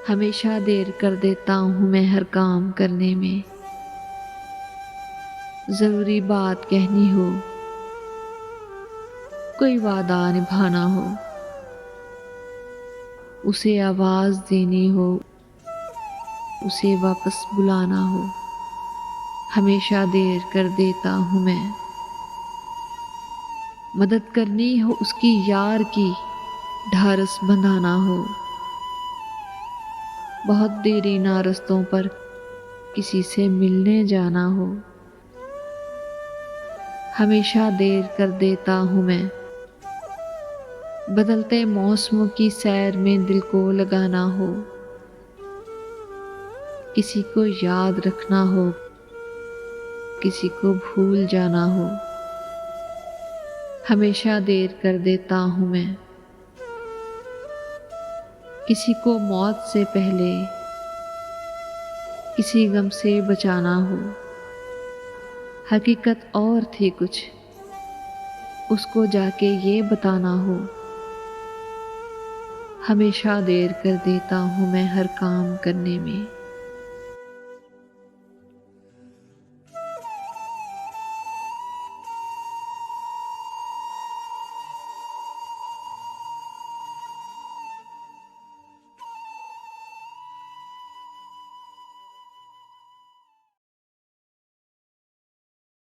हमेशा देर कर देता हूँ मैं हर काम करने में। ज़रूरी बात कहनी हो, कोई वादा निभाना हो, उसे आवाज़ देनी हो, उसे वापस बुलाना हो, हमेशा देर कर देता हूँ मैं। मदद करनी हो उसकी यार की, ढारस बंधाना हो, बहुत देरी ना रस्तों पर किसी से मिलने जाना हो, हमेशा देर कर देता हूँ मैं। बदलते मौसमों की सैर में दिल को लगाना हो, किसी को याद रखना हो, किसी को भूल जाना हो, हमेशा देर कर देता हूँ मैं। किसी को मौत से पहले किसी गम से बचाना हो, हकीकत और थी कुछ, उसको जाके ये बताना हो, हमेशा देर कर देता हूँ मैं हर काम करने में।